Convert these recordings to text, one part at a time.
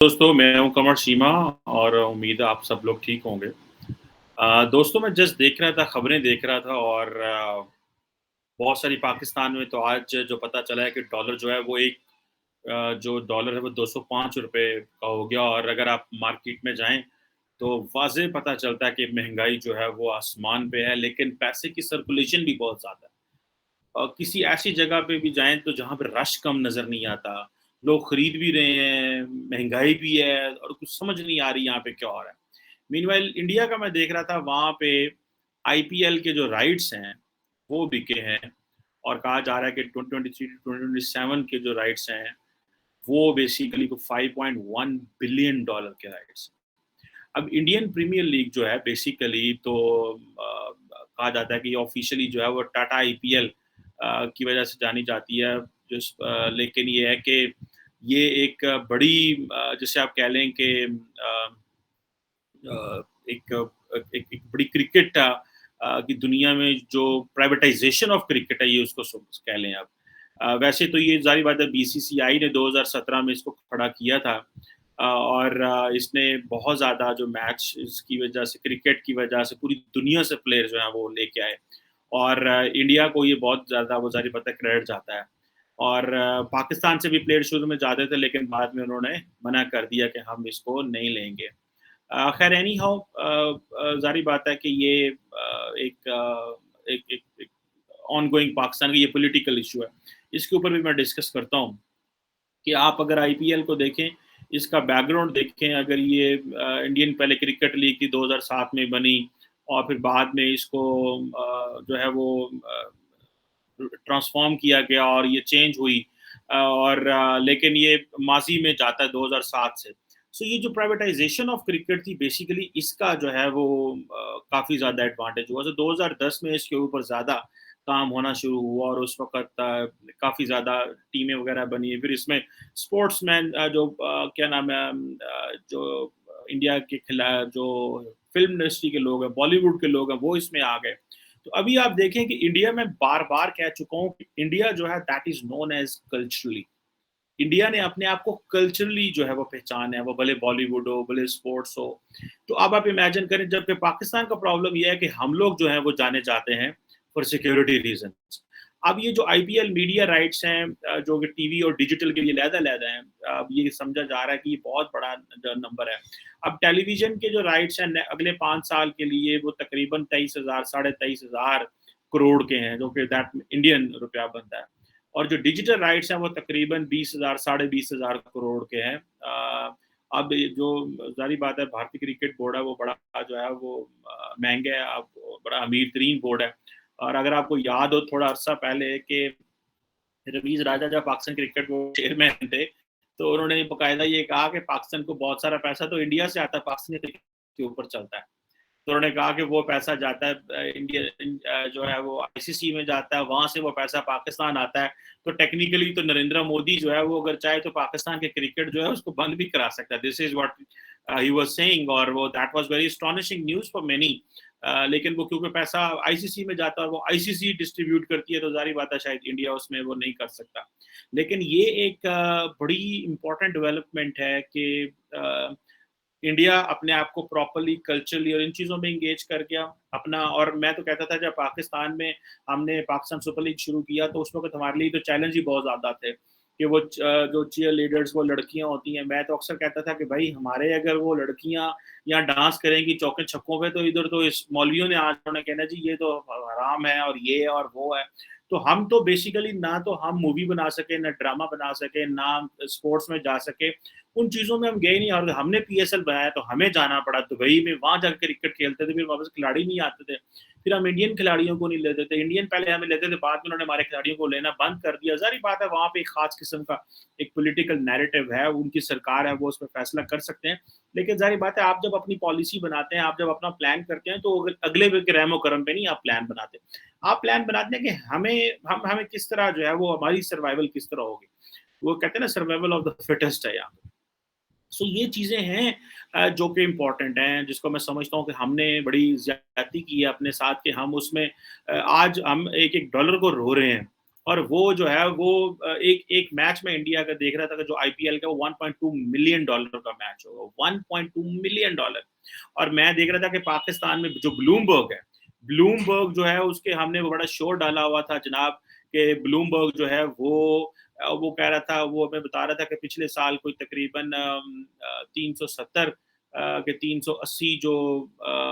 दोस्तों, मैं हूँ कमर शीमा और उम्मीद है आप सब लोग ठीक होंगे। दोस्तों मैं जस्ट देख रहा था, खबरें देख रहा था और बहुत सारी पाकिस्तान में तो आज जो पता चला है कि डॉलर जो है वो जो डॉलर है वो ₹205 का हो गया और अगर आप मार्केट में जाएँ, तो वाज़ेह पता चलता है कि महँगाई जो है वो आसमान पे है, लेकिन पैसे की सर्कुलेशन भी बहुत ज़्यादा है। किसी ऐसी जगह पे भी जाएँ तो जहाँ पे रश कम नज़र नहीं आता, लोग खरीद भी रहे हैं, महँगाई भी है और कुछ समझ नहीं आ रही यहाँ पे क्या हो रहा है। मीनवाइल इंडिया का मैं देख रहा था वहाँ पे आईपीएल के जो राइट्स हैं, वो बिके हैं और कहा जा रहा है कि 2023-2027 के जो राइट्स हैं, वो बेसिकली को $5.1 बिलियन के राइट्स। अब इंडियन प्रीमियर लीग जो है बेसिकली तो कहा जाता है कि ऑफ़िशियली जो है वो टाटा आईपीएल की वजह से जानी जाती है। लेकिन ये है कि ये एक बड़ी जिसे आप कह लें कि एक एक बड़ी क्रिकेट की दुनिया में जो प्राइवेटाइज़ेशन ऑफ क्रिकेट है ये उसको कह लें आप। वैसे तो ये ज़ाहिर बात है बीसीसीआई ने 2017 में इसको खड़ा किया था और इसने बहुत ज़्यादा जो मैच इसकी वजह से क्रिकेट की वजह से पूरी दुनिया से प्लेयर जो हैं वो लेके आए और इंडिया को ये बहुत ज़्यादा वो ज़ाहिर बात है क्रेडिट जाता है और पाकिस्तान से भी प्लेयर शुरू में जाते थे लेकिन बाद में उन्होंने मना कर दिया कि हम इसको नहीं लेंगे। खैर एनी हाउ ज़ाहिर बात है कि ये एक ऑनगोइंग पाकिस्तान का ये पॉलिटिकल इश्यू है। इसके ऊपर भी मैं डिस्कस करता हूँ कि आप अगर आईपीएल को देखें, इसका बैकग्राउंड देखें, अगर ये इंडियन पहले क्रिकेट लीग थी 2007 में बनी और फिर बाद में इसको जो है वो ट्रांसफ़ॉर्म किया गया और ये चेंज हुई और लेकिन ये माज़ी में जाता है 2007 से। सो ये जो प्राइवेटाइज़ेशन ऑफ क्रिकेट थी बेसिकली इसका जो है वो काफ़ी ज़्यादा एडवांटेज हुआ। तो 2010 में इसके ऊपर ज़्यादा काम होना शुरू हुआ और उस वक़्त काफ़ी ज़्यादा टीमें वग़ैरह बनी। फिर इसमें स्पोर्ट्समैन क्या नाम है जो इंडिया के जो फ़िल्म इंडस्ट्री के लोग हैं, बॉलीवुड के लोग हैं, वो इसमें आ गए। तो अभी आप देखें कि इंडिया में बार-बार कह चुका हूँ कि इंडिया जो है that is known as culturally. India ने अपने आप को कल्चरली जो है वो पहचाना है, वो भले बॉलीवुड हो, भले स्पोर्ट्स हो। तो अब आप इमेजिन करें जबकि पाकिस्तान का प्रॉब्लम ये है कि हम लोग जो हैं वो जाने जाते हैं फॉर सिक्योरिटी रीज़न्स। अब ये जो आईपीएल मीडिया राइट्स हैं जो कि टीवी और डिजिटल के लिए अलहदा-अलहदा हैं, अब ये समझा जा रहा है कि ये बहुत बड़ा नंबर है। अब टेलीविज़न के जो राइट्स हैं न अगले 5 साल के लिए वो तकरीबन 23,000 साढ़े 23,000 करोड़ के हैं, जो कि दैट इंडियन रुपया बनता है। और जो डिजिटल राइट्स हैं वो तकरीबन 20,000 साढ़े 20,000 करोड़ के हैं। अब ये जो ज़ाहिर बात है भारतीय क्रिकेट बोर्ड है वो बड़ा जो है वो महँगा है, अब बड़ा अमीर-तरीन बोर्ड है। और अगर आपको याद हो थोड़ा अरसा पहले कि रवीज़ राजा जब पाकिस्तान क्रिकेट बोर्ड के चेयरमैन थे, तो उन्होंने बाकायदा ये कहा कि पाकिस्तान को बहुत सारा पैसा तो इंडिया से आता है, पाकिस्तानी क्रिकेट के ऊपर चलता है। तो उन्होंने कहा कि वो पैसा जाता है जो है वो आईसीसी में जाता है, वहाँ से वो पैसा पाकिस्तान आता है। तो टेक्निकली तो नरेंद्र मोदी जो है वो अगर चाहे तो पाकिस्तान के क्रिकेट जो है उसको बंद भी करा सकता है। This is what he was saying और वो that was very astonishing news for many. लेकिन वो क्योंकि पैसा आईसीसी में जाता है और वो आईसीसी डिस्ट्रीब्यूट करती है तो ज़ाहिर बात है शायद इंडिया उसमें वो नहीं कर सकता। लेकिन ये एक बड़ी इम्पोर्टेंट डेवलपमेंट है कि अ इंडिया अपने आप को प्रॉपर्ली कल्चरली और इन चीज़ों में एंगेज कर गया अपना। और मैं तो कहता था जब पाकिस्तान में हमने पाकिस्तान सुपर लीग शुरू किया तो उस वक़्त हमारे लिए तो चैलेंज ही बहुत ज़्यादा थे कि जो चीयर लीडर्स वो लड़कियाँ होती हैं। मैं तो अक्सर कहता था कि भाई हमारे अगर वो लड़कियाँ यहाँ डांस करेंगी चौके छक्कों पे तो इधर तो इस मौलवियों ने आज उन्होंने कहना जी ये तो हराम है और ये है और वो है। तो हम तो बेसिकली ना तो हम मूवी बना सके, ना ड्रामा बना सके, ना स्पोर्ट्स में जा सके। उन चीज़ों में हम गए नहीं और हमने पीएसएल बनाया तो हमें जाना पड़ा दुबई में, वहाँ जाकर क्रिकेट खेलते थे, फिर वापस खिलाड़ी नहीं आते थे। फिर हम इंडियन खिलाड़ियों को नहीं लेते थे, इंडियन पहले हमें लेते थे, बाद में उन्होंने हमारे खिलाड़ियों को लेना बंद कर दिया। ज़ाहिर बात है वहाँ पे एक ख़ास किस्म का एक पॉलिटिकल नैरेटिव है, उनकी सरकार है, वो उसपे फैसला कर सकते हैं। लेकिन ज़ाहिर बात है आप जब अपनी पॉलिसी बनाते हैं, आप जब अपना प्लान करते हैं तो अगले के रहमो-करम पे नहीं आप प्लान बनाते। आप प्लान बनाते हैं कि हमें किस तरह जो है वो हमारी सर्वाइवल किस तरह होगी। वो कहते हैं ना सर्वाइवल ऑफ द फिटेस्ट है यहाँ पे। सो ये चीज़ें हैं जो कि इम्पोर्टेंट हैं, जिसको मैं समझता हूँ कि हमने बड़ी ज़्यादती की है अपने साथ कि हम उसमें आज हम एक-एक डॉलर को रो रहे हैं और वो जो है वो एक एक मैच में इंडिया का देख रहा था कि जो आईपीएल का वो $1.2 मिलियन का मैच होगा, $1.2 मिलियन। और मैं देख रहा था कि पाकिस्तान में जो ब्लूमबर्ग है, ब्लूमबर्ग जो है उसके हमने वो बड़ा शोर डाला हुआ था जनाब, कि ब्लूमबर्ग जो है वो कह रहा था, वो हमें बता रहा था कि पिछले साल कोई तकरीबन 370 के 380 जो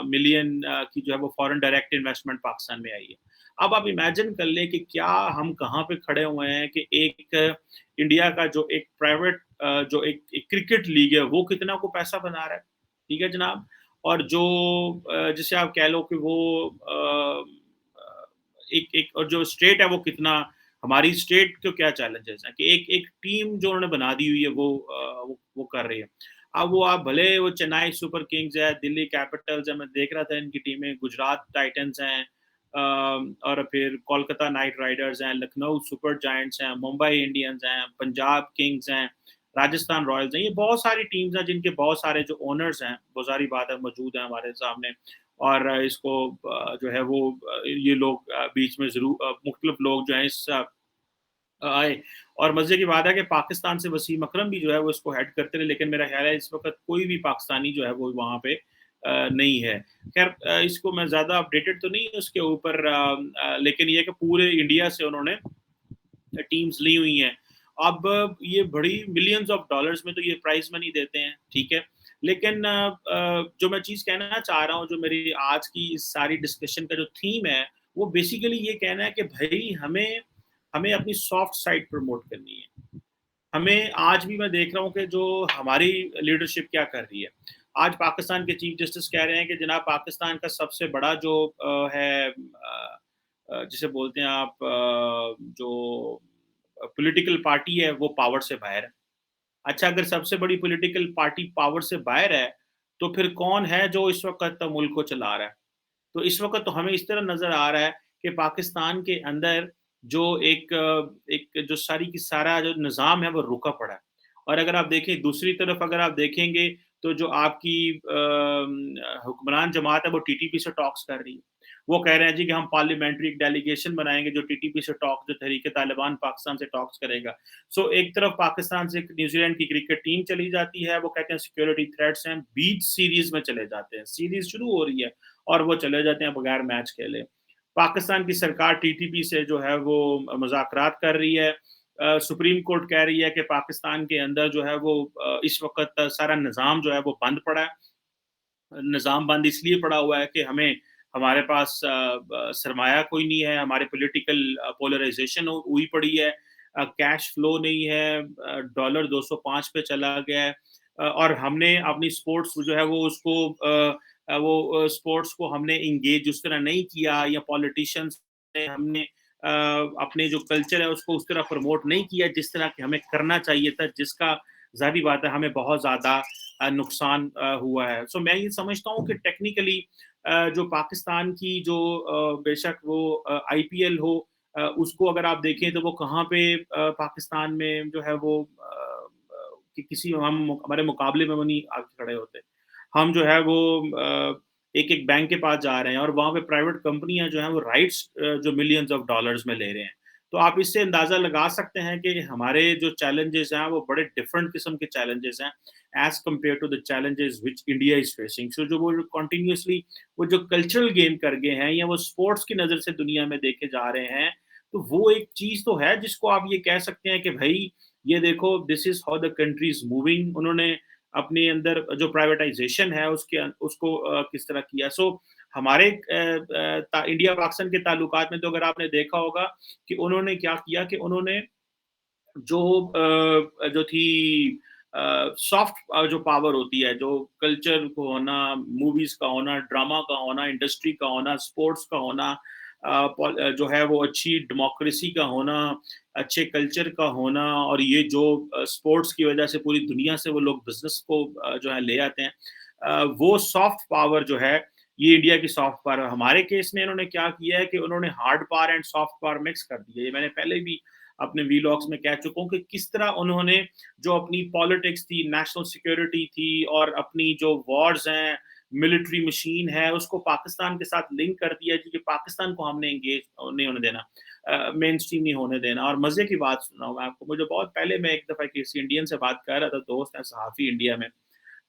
मिलियन की जो है वो फॉरेन डायरेक्ट इन्वेस्टमेंट पाकिस्तान में आई है। अब आप इमेजिन कर लें कि क्या हम कहाँ पे खड़े हुए हैं कि एक इंडिया का जो एक प्राइवेट जो एक क्रिकेट लीग है वो कितना को पैसा बना रहा है, ठीक है जनाब? और जो जिसे आप कह लो कि वो एक एक और जो स्टेट है वो कितना, हमारी स्टेट को क्या चैलेंजेस हैं कि एक एक टीम जो उन्होंने बना दी हुई है वो कर रही है। अब वो आप भले वो चेन्नई सुपर किंग्स है, दिल्ली कैपिटल्स है, मैं देख रहा था इनकी टीमें, गुजरात टाइटंस हैं, और फिर कोलकाता नाइट राइडर्स हैं, लखनऊ सुपर जायंट्स हैं, मुंबई इंडियंस हैं, पंजाब किंग्स हैं, राजस्थान रॉयल्स हैं। ये बहुत सारी टीम्स हैं जिनके बहुत सारे जो ओनर्स हैं, वो सारी बातें मौजूद हैं हमारे सामने। और इसको जो है वो ये लोग बीच में ज़रूर मुख्तलिफ लोग जो हैं इस आए। और मज़े की बात है कि पाकिस्तान से वसीम अकरम भी जो है वो इसको हेड करते रहे, लेकिन मेरा ख़्याल है इस वक़्त कोई भी पाकिस्तानी जो है वो वहाँ पे नहीं है। ख़ैर इसको मैं ज़्यादा अपडेटेड तो नहीं हूँ उसके ऊपर, लेकिन ये है कि पूरे इंडिया से उन्होंने टीम्स ली हुई हैं। अब ये बड़ी मिलियंस ऑफ डॉलर्स में तो ये प्राइज़ मनी देते हैं, ठीक है। लेकिन जो मैं चीज़ कहना चाह रहा हूँ, जो मेरी आज की इस सारी डिस्कशन का जो थीम है, वो बेसिकली ये कहना है कि भई हमें हमें अपनी सॉफ्ट साइड प्रमोट करनी है। हमें आज भी मैं देख रहा हूँ कि जो हमारी लीडरशिप क्या कर रही है। आज पाकिस्तान के चीफ जस्टिस कह रहे हैं कि जनाब पाकिस्तान का सबसे बड़ा जो है जिसे बोलते हैं आप जो पॉलिटिकल पार्टी है वो पावर से बाहर है। अच्छा, अगर सबसे बड़ी पॉलिटिकल पार्टी पावर से बाहर है, तो फिर कौन है जो इस वक़्त मुल्क को चला रहा है? तो इस वक़्त तो हमें इस तरह नज़र आ रहा है कि पाकिस्तान के अंदर जो एक जो सारी की सारा जो निज़ाम है वो रुका पड़ा है। और अगर आप देखें दूसरी तरफ, अगर आप देखेंगे तो जो आपकी हुक्मरान जमात है वो टीटीपी से टॉक्स कर रही है। वो कह रहे हैं जी कि हम पार्लियामेंट्री एक डेलीगेशन बनाएँगे जो टीटीपी से टॉक, जो तहरीक-ए-तालिबान पाकिस्तान से टॉक्स करेगा। सो एक तरफ पाकिस्तान से न्यूज़ीलैंड की क्रिकेट टीम चली जाती है, वो कहते हैं सिक्योरिटी थ्रेट्स हैं, बीच सीरीज़ में चले जाते हैं। सीरीज़ शुरू हो रही है और वो चले जाते हैं बगैर मैच खेले। पाकिस्तान की सरकार टीटीपी से जो है वो मुज़ाकरात कर रही है। सुप्रीम कोर्ट कह रही है कि पाकिस्तान के अंदर जो है वो इस वक़्त सारा निज़ाम जो है वो बंद पड़ा है। निज़ाम बंद इसलिए पड़ा हुआ है कि हमारे पास सरमाया कोई नहीं है, हमारे पॉलिटिकल पोलराइज़ेशन हुई पड़ी है, कैश फ्लो नहीं है, डॉलर 205 पे चला गया है, और हमने अपनी स्पोर्ट्स जो है वो उसको स्पोर्ट्स को हमने एंगेज उस तरह नहीं किया, या पॉलिटिशियंस ने हमने अपने जो कल्चर है उसको उस तरह प्रमोट नहीं किया जिस तरह कि हमें करना चाहिए था, जिसका ज़ाहिर-सी बात है हमें बहुत ज़्यादा नुकसान हुआ है। सो मैं ये समझता हूँ कि टेक्निकली जो पाकिस्तान की जो बेशक वो आईपीएल हो, उसको अगर आप देखें तो वो कहाँ पे पाकिस्तान में जो है वो कि किसी हम हमारे मुकाबले में वो नहीं आके खड़े होते। हम जो है वो एक-एक बैंक के पास जा रहे हैं और वहाँ पे प्राइवेट कंपनियाँ जो हैं वो राइट्स जो मिलियंस ऑफ डॉलर्स में ले रहे हैं। तो आप इससे अंदाज़ा लगा सकते हैं कि हमारे जो चैलेंजेज़ हैं वो बड़े डिफरेंट किस्म के चैलेंजेज़ हैं as compared to the challenges which India is facing. So जो वो कंटीन्यूअसली वो जो कल्चरल गेन कर गए हैं या वो स्पोर्ट्स की नज़र से दुनिया में देखे जा रहे हैं, तो वो एक चीज़ तो है जिसको आप ये कह सकते हैं कि भई ये देखो this is how the country is moving. उन्होंने अपने अंदर जो प्राइवेटाइज़ेशन है उसको किस तरह किया। सो हमारे इंडिया पाकिस्तान के ताल्लुकात में तो अगर आपने देखा होगा कि उन्होंने क्या किया कि उन्होंने जो जो थी सॉफ्ट जो पावर होती है, जो कल्चर को होना, मूवीज़ का होना, ड्रामा का होना, इंडस्ट्री का होना, स्पोर्ट्स का होना, जो है वो अच्छी डेमोक्रेसी का होना, अच्छे कल्चर का होना, और ये जो स्पोर्ट्स की वजह से पूरी दुनिया से वो लोग बिज़नेस को जो है ले आते हैं। वो सॉफ्ट पावर जो है, ये इंडिया की सॉफ्ट पावर है। हमारे केस में इन्होंने क्या किया है कि उन्होंने hard power and soft power mix कर दिया है। ये मैंने पहले भी अपने वीलॉग्स में कह चुका हूँ कि किस तरह उन्होंने जो अपनी पॉलिटिक्स थी, नेशनल सिक्योरिटी थी और अपनी जो वॉर्स हैं, मिलिट्री मशीन है, उसको पाकिस्तान के साथ लिंक कर दिया, क्योंकि पाकिस्तान को हमने एंगेज नहीं होने देना। मेन स्ट्रीम नहीं होने देना। और मज़े की बात सुनाऊँ मैं आपको, मुझे बहुत पहले मैं एक दफ़ा किसी इंडियन से बात कर रहा था, दोस्त हैं सहाफ़ी इंडिया में।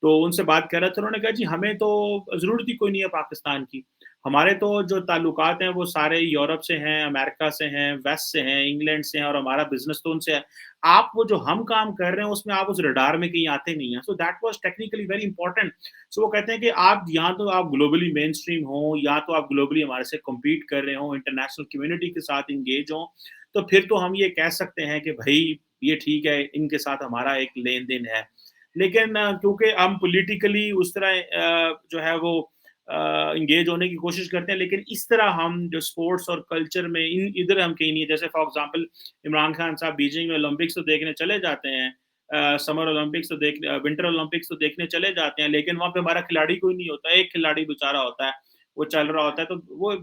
तो उनसे बात कर रहा था, उन्होंने कहा जी हमें तो ज़रूरत ही कोई नहीं है पाकिस्तान की। हमारे तो जो ताल्लुकात हैं वो सारे यूरोप से हैं, अमेरिका से हैं, वेस्ट से हैं, इंग्लैंड से हैं और हमारा बिज़नेस तो उनसे है। आप वो जो हम काम कर रहे हैं उसमें आप उस रडार में कहीं आते नहीं हैं। So that was technically very important. So वो कहते हैं कि आप या तो आप ग्लोबली मेनस्ट्रीम हो, या तो आप ग्लोबली हमारे से कम्पीट कर रहे हो, इंटरनेशनल कम्युनिटी के साथ एंगेज हों, तो फिर तो हम ये कह सकते हैं कि भई ये ठीक है, इनके साथ हमारा एक लेन-देन है। लेकिन क्योंकि हम पॉलिटिकली उस तरह जो है वो एंगेज होने की कोशिश करते हैं, लेकिन इस तरह हम जो स्पोर्ट्स और कल्चर में इन इधर हम कहीं नहीं है। जैसे फॉर एग्जांपल इमरान खान साहब बीजिंग में ओलंपिक्स तो देखने चले जाते हैं, समर ओलंपिक्स तो विंटर ओलंपिक्स तो देखने चले जाते हैं, लेकिन वहाँ पे हमारा खिलाड़ी कोई नहीं होता, एक खिलाड़ी बेचारा होता है, वो चल रहा होता है, तो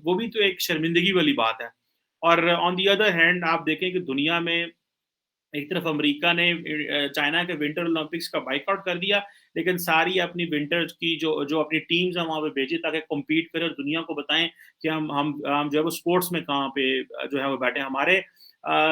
वो भी तो एक शर्मिंदगी वाली बात है। और ऑन द अदर हैंड आप देखें कि दुनिया में एक तरफ अमेरिका ने चाइना के विंटर ओलंपिक्स का बायकॉट कर दिया, लेकिन सारी अपनी विंटर्स की जो जो अपनी टीम्स हैं वहाँ पे भेजी ताकि कॉम्पीट करें और दुनिया को बताएं कि हम जो है वो स्पोर्ट्स में कहाँ पे जो है वो बैठे हैं। हमारे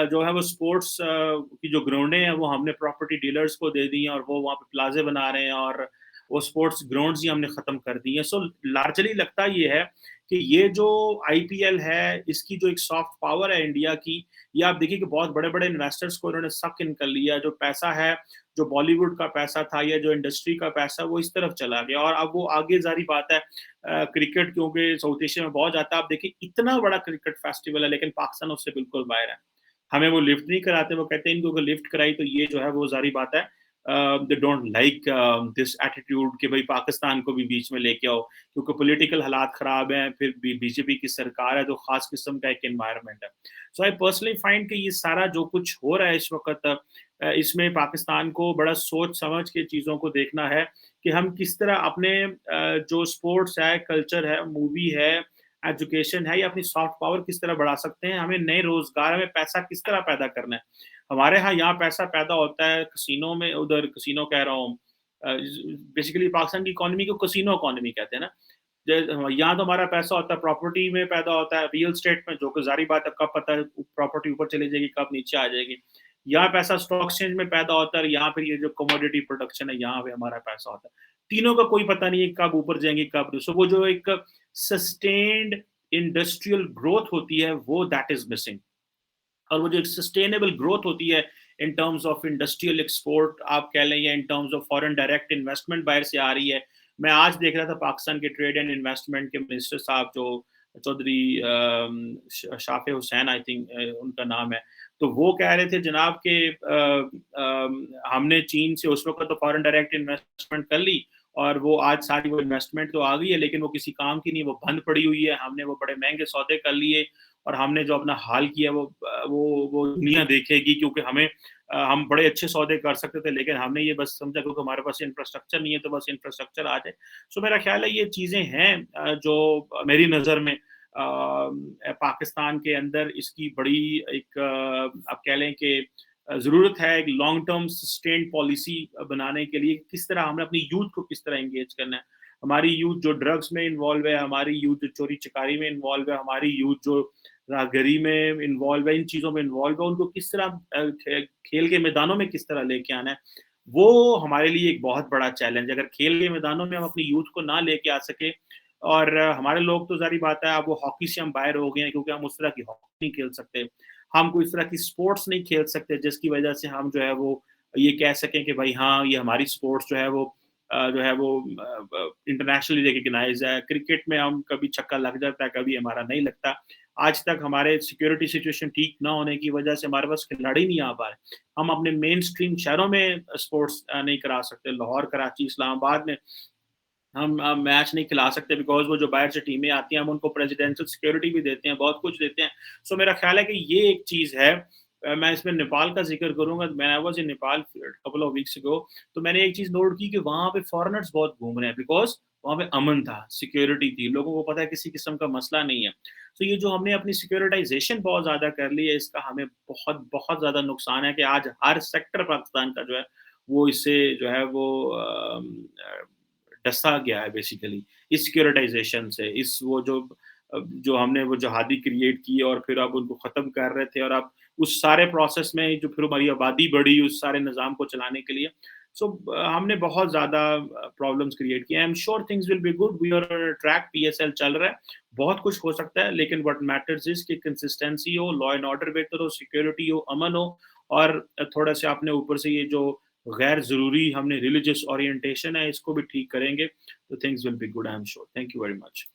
जो है वो स्पोर्ट्स की जो ग्राउंडें हैं वो हमने प्रॉपर्टी डीलर्स को दे दी हैं और वो वहाँ पे प्लाजे बना रहे हैं, और वो स्पोर्ट्स ग्राउंड्स ही हमने ख़त्म कर दी हैं। सो लार्जली लगता ये है कि ये जो आईपीएल है, इसकी जो एक सॉफ्ट पावर है इंडिया की, ये आप देखिए कि बहुत बड़े-बड़े इन्वेस्टर्स को इन्होंने सक इन कर लिया। जो पैसा है, जो बॉलीवुड का पैसा था या जो इंडस्ट्री का पैसा, वो इस तरफ चला गया और अब वो आगे ज़ाहिर बात है क्रिकेट क्योंकि साउथ एशिया में बहुत जाता है। आप देखिए इतना बड़ा क्रिकेट फेस्टिवल है, लेकिन पाकिस्तान उससे बिल्कुल बाहर है। हमें वो लिफ्ट नहीं कराते, वो कहते हैं इनको अगर लिफ्ट कराई तो ये जो है वो ज़ाहिर बात है they don't like this attitude कि भई पाकिस्तान को भी बीच में लेके आओ, क्योंकि पॉलिटिकल हालात ख़राब हैं, फिर बीजेपी की सरकार है, तो ख़ास किस्म का एक एनवायरनमेंट है। सो आई पर्सनली फाइंड कि ये सारा जो कुछ हो रहा है इस वक़्त इसमें पाकिस्तान को बड़ा सोच समझ के चीज़ों को देखना है कि हम किस तरह अपने जो स्पोर्ट्स है, कल्चर है, मूवी है, एजुकेशन है या अपनी सॉफ्ट पावर किस तरह बढ़ा सकते हैं, हमें नए रोज़गार, हमें पैसा किस तरह पैदा करना है। हमारे यहाँ पैसा पैदा होता है कसिनो में, उधर कसिनो कह रहा हूँ बेसिकली पाकिस्तान की इकोनॉमी को कसिनो इकोनॉमी कहते हैं ना। यहाँ तो हमारा पैसा होता है प्रॉपर्टी में पैदा होता है, रियल एस्टेट में, जो कि ज़ाहिर बात है कब पता है प्रॉपर्टी ऊपर चली जाएगी, कब नीचे आ जाएगी। यहाँ पैसा स्टॉक एक्सचेंज में पैदा होता है, यहाँ फिर ये जो कमोडिटी प्रोडक्शन है, यहाँ पे हमारा पैसा होता है। तीनों का कोई पता नहीं है कब ऊपर जाएँगे, कब सो वो जो एक सस्टेन्ड इंडस्ट्रियल ग्रोथ होती है, वो दैट इज़ मिसिंग। और वो जो एक सस्टेनेबल ग्रोथ होती है in terms of industrial export आप कह लें, या in terms of foreign direct investment बाहर से आ रही है। मैं आज देख रहा था पाकिस्तान के ट्रेड एंड इन्वेस्टमेंट के मिनिस्टर साहब जो चौधरी शाफे हुसैन आई थिंक उनका नाम है, तो वो कह रहे थे जनाब के हमने चीन से उस वक्त तो फॉरेन डायरेक्ट इन्वेस्टमेंट कर ली, और वो आज सारी वो इन्वेस्टमेंट तो आ गई है, लेकिन वो किसी काम की नहीं, वो बंद पड़ी हुई है। हमने वो बड़े महंगे सौदे कर लिए और हमने जो अपना हाल किया वो दुनिया देखेगी, क्योंकि हम बड़े अच्छे सौदे कर सकते थे, लेकिन हमने ये बस समझा क्योंकि हमारे पास इंफ्रास्ट्रक्चर नहीं है, तो बस इंफ्रास्ट्रक्चर आ जाए। सो मेरा ख्याल है ये चीज़ें हैं जो मेरी नज़र में पाकिस्तान के अंदर इसकी बड़ी एक आप कह लें कि ज़रूरत है एक लॉन्ग टर्म सस्टेन्ड पॉलिसी बनाने के लिए, किस तरह हमें अपनी यूथ को किस तरह एंगेज करना है। हमारी यूथ जो ड्रग्स में इन्वॉल्व है, हमारी यूथ जो चोरी-चकारी में इन्वॉल्व है, हमारी यूथ जो राहगीरी में इन्वॉल्व है, इन चीज़ों में इन्वॉल्व है, उनको किस तरह खेल के मैदानों में किस तरह लेके आना है, वो हमारे लिए एक बहुत बड़ा चैलेंज है। अगर खेल के मैदानों में हम अपनी यूथ को ना लेके आ सके, और हमारे लोग तो ज़ाहिर बात है अब वो हॉकी से हम बाहर हो गए हैं, क्योंकि हम उस तरह की हॉकी नहीं खेल सकते। हम कोई इस तरह की स्पोर्ट्स नहीं खेल सकते जिसकी वजह से हम जो है वो ये कह सकें कि भाई हाँ, ये हमारी स्पोर्ट्स जो है वो इंटरनेशनली रिकॉग्नाइज़ है। क्रिकेट में हम कभी छक्का लग जाता है, कभी हमारा नहीं लगता। आज तक हमारे सिक्योरिटी सिचुएशन ठीक ना होने की वजह से हमारे पास खिलाड़ी नहीं आ पा रहे। हम अपने मेन स्ट्रीम शहरों में स्पोर्ट्स नहीं करा सकते। लाहौर, कराची, इस्लामाबाद में हम मैच नहीं खिला सकते, बिकॉज़ वो जो बाहर से टीमें आती हैं, हम उनको प्रेसिडेंशियल सिक्योरिटी भी देते हैं, बहुत कुछ देते हैं। सो मेरा ख़्याल है कि ये एक चीज़ है। मैं इसमें नेपाल का ज़िक्र करूँगा। When I was in Nepal couple of weeks ago, तो मैंने एक चीज़ नोट की कि वहाँ पे फ़ॉरेनर्स बहुत घूम रहे हैं, बिकॉज़ वहाँ पे अमन था, सिक्योरिटी थी, लोगों को पता है किसी किस्म का मसला नहीं है। तो ये जो हमने अपनी सिक्योरिटाइज़ेशन बहुत ज़्यादा कर ली है, इसका हमें बहुत, बहुत ज़्यादा नुकसान है कि आज हर सेक्टर पाकिस्तान का जो है, वो इससे जो है वो डसा गया है बेसिकली इस सिक्योरिटाइजेशन से, इस वो जो जो हमने वो जहादी क्रिएट की और फिर अब उनको ख़त्म कर रहे थे और अब उस सारे प्रोसेस में जो फिर हमारी आबादी बढ़ी उस सारे निज़ाम को चलाने के लिए। सो हमने बहुत ज़्यादा प्रॉब्लम्स क्रिएट की। I am sure things will be good, we are on a track, PSL चल रहा है, बहुत कुछ हो सकता है, लेकिन व्हाट मैटर्स इज़ कि कंसिस्टेंसी हो, लॉ एंड ऑर्डर बेहतर हो, सिक्योरिटी हो, अमन हो और थोड़ा-सा आपने ऊपर से ये जो गैर ज़रूरी हमने रिलिजियस ओरिएंटेशन है, इसको भी ठीक करेंगे, तो things will be good, I am sure. Thank you very much.